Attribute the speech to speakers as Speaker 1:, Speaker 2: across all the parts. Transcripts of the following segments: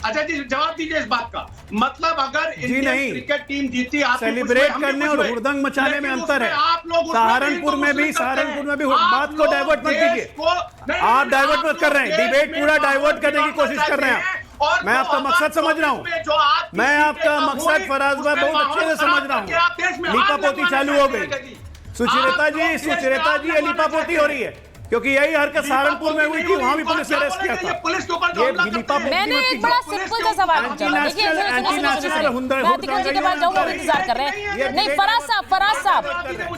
Speaker 1: अच्छा जी जवाब दीजिए इस बात का। मतलब अगर इंडियन क्रिकेट टीम जीती, आप
Speaker 2: सेलिब्रेट करने और हुड़दंग मचाने में अंतर है। सहारनपुर में भी बात को डाइवर्ट मत कीजिए। आप डाइवर्ट मत कर रहे हैं, डिबेट पूरा डाइवर्ट करने की कोशिश कर रहे हैं। मैं आपका मकसद समझ रहा हूं, मैं आपका मकसद फराज भाई बहुत अच्छे से समझ रहा हूं। लीपापोती चालू हो गई। सुचरिता जी लीपापोती हो रही है क्योंकि यही हरकत सहारनपुर में हुई थी, वहां भी पुलिस ने अरेस्ट किया था।
Speaker 1: पुलिस के ऊपर
Speaker 3: मैंने एक बड़ा सिंपल सा सवाल पूछा, इंतजार कर रहे हैं। नहीं फराज साहब,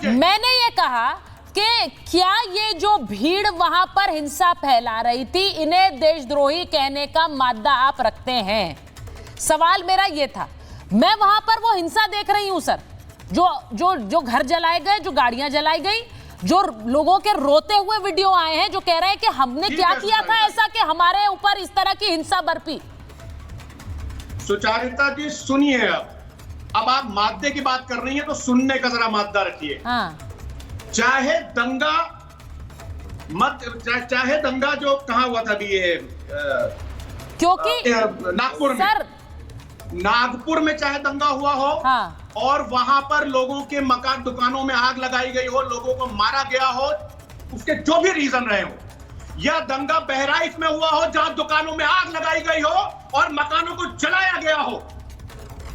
Speaker 3: मैंने ये कहा कि क्या ये जो भीड़ वहां पर हिंसा फैला रही थी, इन्हें देशद्रोही कहने का मादा आप रखते हैं? सवाल मेरा ये था। मैं वहां पर वो हिंसा देख रही हूं सर, जो घर जलाए गए, जो गाड़ियां जलाई गई, जो लोगों के रोते हुए वीडियो आए हैं जो कह रहे हैं कि हमने क्या किया था ऐसा कि हमारे ऊपर इस तरह की हिंसा बरपी।
Speaker 1: सुचारिता जी सुनिए, अब आप मादे की बात कर रही हैं तो सुनने का जरा मादा रखिए।
Speaker 3: हाँ।
Speaker 1: चाहे दंगा जो कहाँ हुआ था अभी ये
Speaker 3: क्योंकि
Speaker 1: नागपुर में, नागपुर में चाहे दंगा हुआ हो,
Speaker 3: हाँ।
Speaker 1: और वहां पर लोगों के मकान दुकानों में आग लगाई गई हो, लोगों को मारा गया हो, उसके जो भी रीजन रहे हो, या दंगा बहराइच में हुआ हो जहां दुकानों में आग लगाई गई हो और मकानों को जलाया गया हो,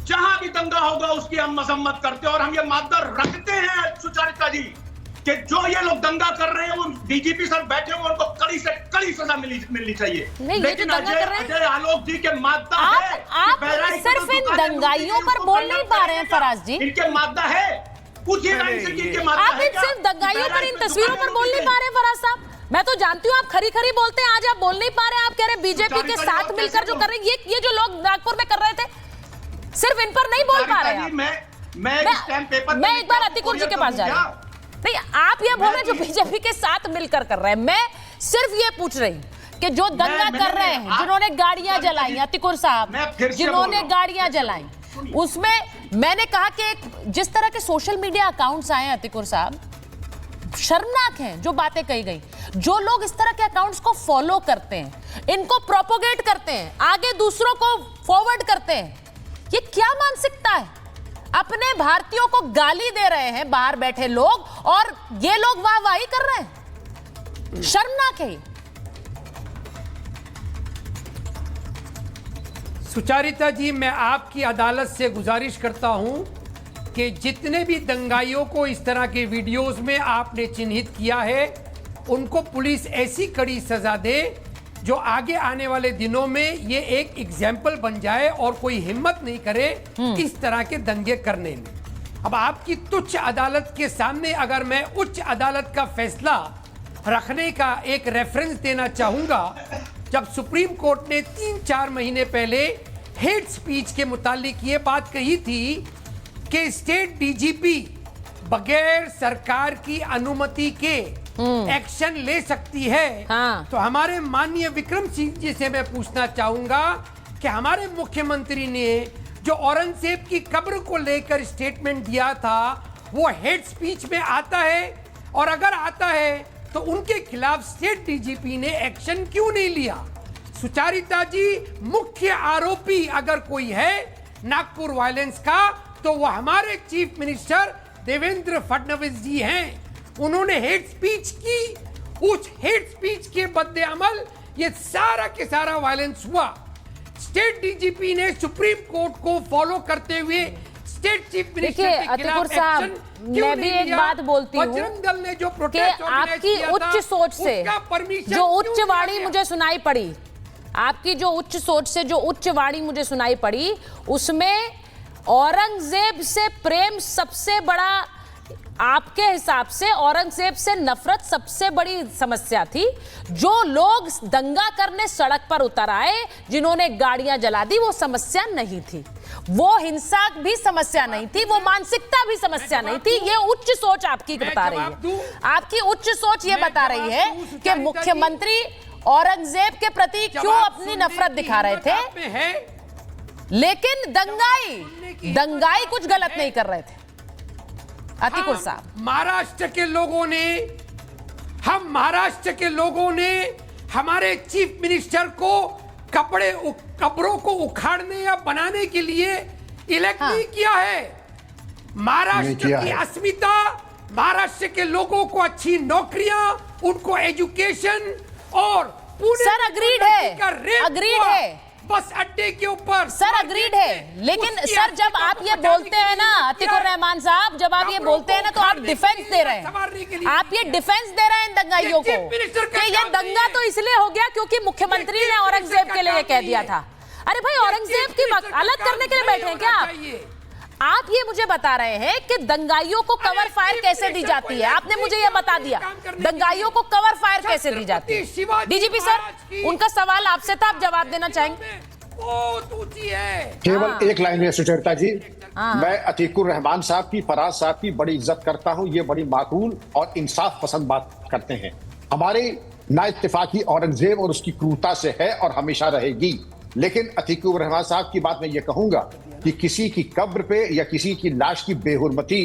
Speaker 1: जहां भी दंगा होगा उसकी हम मजम्मत करते हैं और हम ये मादा रखते हैं सुचारिता जी कि जो ये लोग दंगा कर रहे हैं वो डीजीपी सर बैठे हुए, उनको कड़ी से कड़ी सजा मिलनी चाहिए। लेकिन अजय आलोक जी के मादा है,
Speaker 3: आप सिर्फ इन दंगाइयों पर बोल नहीं पा रहे हैं फराज जी।
Speaker 1: इनके मादा है, पूछिए इनके मादा है।
Speaker 3: आप सिर्फ दंगाइयों पर, इन तस्वीरों पर बोल नहीं पा रहे हैं फराज साहब। मैं तो जानती हूँ आप खरी खरी बोलते हैं, आज आप बोल नहीं पा रहे। आप कह रहे हैं बीजेपी के साथ मिलकर जो कर रहे हैं, ये जो लोग नागपुर में कर रहे थे, सिर्फ इन पर नहीं बोल पा रहे हैं। मैं एक बार अतिकुर जी के पास जा रही हूँ। नहीं, आप ये बोल रहे जो बीजेपी के साथ मिलकर कर रहे हैं। मैं सिर्फ ये पूछ रही हूँ कि जो दंगा कर रहे हैं, जिन्होंने गाड़ियां जलाई, अतिकुर साहब जिन्होंने गाड़ियां जलाई, उसमें मैंने कहा कि जिस तरह के सोशल मीडिया अकाउंट्स आए अतिकुर साहब, शर्मनाक हैं जो बातें कही गई। जो लोग इस तरह के अकाउंट्स को फॉलो करते हैं, इनको प्रोपोगेट करते हैं, आगे दूसरों को फॉरवर्ड करते हैं, ये क्या मानसिकता है? अपने भारतीयों को गाली दे रहे हैं बाहर बैठे लोग और ये लोग वाहवाही कर रहे हैं। शर्मनाक है।
Speaker 4: सुचारिता जी, मैं आपकी अदालत से गुजारिश करता हूं कि जितने भी दंगाइयों को इस तरह के वीडियोस में आपने चिन्हित किया है, उनको पुलिस ऐसी कड़ी सजा दे जो आगे आने वाले दिनों में ये एक एग्जाम्पल बन जाए और कोई हिम्मत नहीं करे इस तरह के दंगे करने में। अब आपकी तुच्छ अदालत के सामने अगर मैं उच्च अदालत का फैसला रखने का एक रेफरेंस देना चाहूंगा, जब सुप्रीम कोर्ट ने 3-4 महीने पहले हेट स्पीच के मुतालिक ये बात कही थी कि स्टेट डीजीपी बगैर सरकार की अनुमति के एक्शन ले सकती है।
Speaker 3: हाँ।
Speaker 4: तो हमारे माननीय विक्रम सिंह जी से मैं पूछना चाहूंगा कि हमारे मुख्यमंत्री ने जो औरंगजेब की कब्र को लेकर स्टेटमेंट दिया था, वो हेड स्पीच में आता है? और अगर आता है तो उनके खिलाफ स्टेट डीजीपी ने एक्शन क्यों नहीं लिया? सुचारिता जी, मुख्य आरोपी अगर कोई है नागपुर वायलेंस का, तो वो हमारे चीफ मिनिस्टर देवेंद्र फडणवीस जी हैं। उन्होंने हेट स्पीच की, उस हेट स्पीच के बदअमल ये सारा के सारा वायलेंस हुआ। स्टेट डीजीपी ने सुप्रीम कोर्ट को फॉलो करते हुए स्टेट चीफ मिनिस्टर के खिलाफ एक्शन
Speaker 3: मैं भी एक बात बोलती हूँ,
Speaker 4: बजरंग दल ने जो प्रोटेस्ट
Speaker 3: आपकी उच्च सोच से जो उच्च वाणी मुझे सुनाई पड़ी, आपकी जो उच्च सोच से जो उच्च वाणी मुझे सुनाई पड़ी, उसमें औरंगजेब से प्रेम सबसे बड़ा, आपके हिसाब से औरंगजेब से नफरत सबसे बड़ी समस्या थी। जो लोग दंगा करने सड़क पर उतर आए, जिन्होंने गाड़ियां जला दी, वो समस्या नहीं थी, वो हिंसा भी समस्या नहीं थी, वो मानसिकता भी समस्या नहीं थी। ये उच्च सोच आपकी बता रही है। आपकी उच्च सोच ये बता रही है कि मुख्यमंत्री औरंगजेब के प्रति क्यों अपनी नफरत दिखा रहे थे, लेकिन दंगाई कुछ गलत नहीं कर रहे थे। अतिकुर साहब,
Speaker 4: महाराष्ट्र के लोगों ने हमारे चीफ मिनिस्टर को कब्रों को उखाड़ने या बनाने के लिए इलेक्ट नहीं किया है। महाराष्ट्र की अस्मिता, महाराष्ट्र के लोगों को अच्छी नौकरियां, उनको एजुकेशन और पूरे
Speaker 3: सर अग्रीड है
Speaker 4: बस अड्डे के ऊपर
Speaker 3: सर अग्रीड है। लेकिन सर जब आप ये बोलते हैं ना अतिकुर रहमान साहब, जब आप ये बोलते हैं ना तो आप डिफेंस दे रहे हैं, आप ये डिफेंस दे रहे हैं इन दंगाइयों को कि ये दंगा तो इसलिए हो गया क्योंकि मुख्यमंत्री ने औरंगजेब के लिए ये कह दिया था। अरे भाई औरंगजेब की वकालत करने के लिए बैठे हैं क्या आप ये मुझे बता रहे हैं कि दंगाइयों को कवर फायर कैसे दी जाती है? आपने मुझे ये बता दिया दंगाइयों को कवर फायर कैसे दी जाती है। डीजीपी सर उनका सवाल आपसे था, आप जवाब देना चाहेंगे?
Speaker 5: केवल एक लाइन में सुचरिता जी, मैं अतीकुर रहमान साहब की, फराज साहब की बड़ी इज्जत करता हूं। ये बड़ी माकूल और इंसाफ पसंद बात करते हैं। हमारे ना इत्तेफाकी औरंगजेब और उसकी क्रूरता से है और हमेशा रहेगी। लेकिन अतीकुर रहमान साहब की बात मैं ये कहूंगा कि किसी की कब्र पे या किसी की लाश की बेहुरमती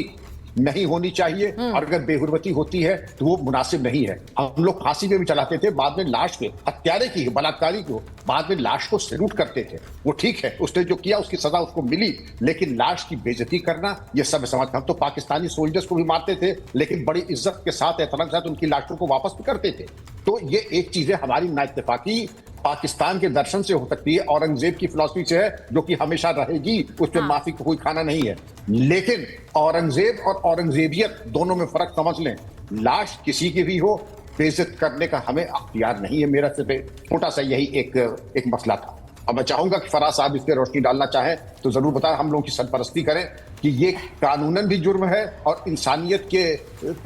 Speaker 5: नहीं होनी चाहिए, और अगर बेहुरमती होती है तो वो मुनासिब नहीं है। हम लोग फांसी में भी चलाते थे, बाद में लाश पे, हत्यारे की बलात्कारी को बाद में लाश को सैल्यूट करते थे। वो ठीक है, उसने जो किया उसकी सजा उसको मिली, लेकिन लाश की बेइज्जती करना ये सब समाज। हम तो पाकिस्तानी सोल्जर्स को भी मारते थे, लेकिन बड़ी इज्जत के साथ, एहतराम के साथ उनकी लाशों को वापस भी करते थे। तो ये एक चीज है, हमारी नाइत्तेफाकी पाकिस्तान के दर्शन से हो सकती है, औरंगजेब की फिलॉसफी से है जो कि हमेशा रहेगी, उस पर माफी को कोई खाना नहीं है। लेकिन औरंगजेब और औरंगजेबियत दोनों में फर्क समझ लें। लाश किसी की भी हो, बेइज्जत करने का हमें अख्तियार नहीं है। मेरा सिर्फ छोटा सा यही एक मसला था। अब मैं चाहूंगा कि फराज साहब इस पर रोशनी डालना चाहें तो जरूर बताएं, हम लोगों की सरपरस्ती करें कि ये कानूनन भी जुर्म है और इंसानियत के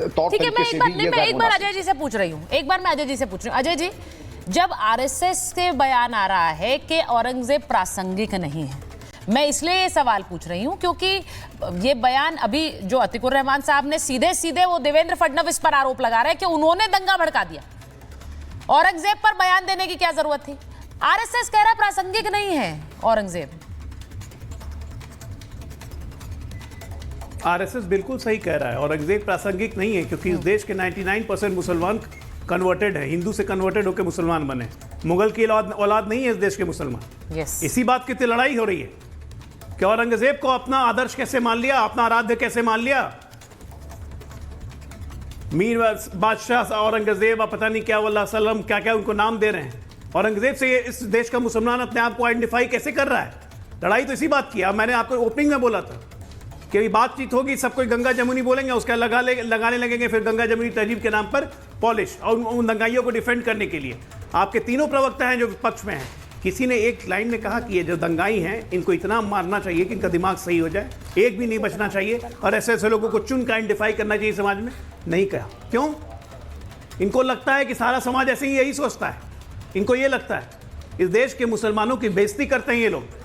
Speaker 5: तौर तरीके से भी ये।
Speaker 3: मैं एक बार अजय जी से पूछ रही हूँ, अजय जी जब आरएसएस के बयान आ रहा है कि औरंगजेब प्रासंगिक नहीं है, मैं इसलिए ये सवाल पूछ रही हूं क्योंकि ये बयान अभी जो अतीकुर रहमान साहब ने सीधे सीधे वो देवेंद्र फडणवीस पर आरोप लगा रहे हैं कि उन्होंने दंगा भड़का दिया। औरंगजेब पर बयान देने की क्या जरूरत थी? आरएसएस कह रहा प्रासंगिक नहीं है औरंगजेब।
Speaker 2: आरएसएस बिल्कुल सही कह रहा है, औरंगजेब प्रासंगिक नहीं है क्योंकि इस देश के 99% मुसलमान कन्वर्टेड है, हिंदू से कन्वर्टेड होकर मुसलमान बने। मुगल की औलाद नहीं है इस देश के मुसलमान। इसी बात की लड़ाई हो रही है कि औरंगजेब को अपना आदर्श कैसे मान लिया, अपना आराध्य कैसे मान लिया। मीर बादशाह औरंगजेब, पता नहीं क्या वल्लाह सल्लम क्या क्या उनको नाम दे रहे हैं। औरंगजेब से इस देश का मुसलमान अपने आप को आइडेंटिफाई कैसे कर रहा है? लड़ाई तो इसी बात की है। मैंने आपको ओपनिंग में बोला था कि बातचीत होगी, सब कोई गंगा जमुनी बोलेंगे, उसका लगाने लगेंगे फिर गंगा जमुनी तहजीब के नाम पर पॉलिश, और उन दंगाइयों को डिफेंड करने के लिए। आपके तीनों प्रवक्ता हैं जो विपक्ष में हैं, किसी ने एक लाइन में कहा कि ये जो दंगाई हैं इनको इतना मारना चाहिए कि इनका दिमाग सही हो जाए, एक भी नहीं बचना चाहिए, और ऐसे ऐसे लोगों को चुन का आइडेंटिफाई करना चाहिए समाज में। नहीं कहा। क्यों? इनको लगता है कि सारा समाज ऐसे ही यही सोचता है। इनको ये लगता है इस देश के मुसलमानों की बेइज्जती करते हैं ये लोग।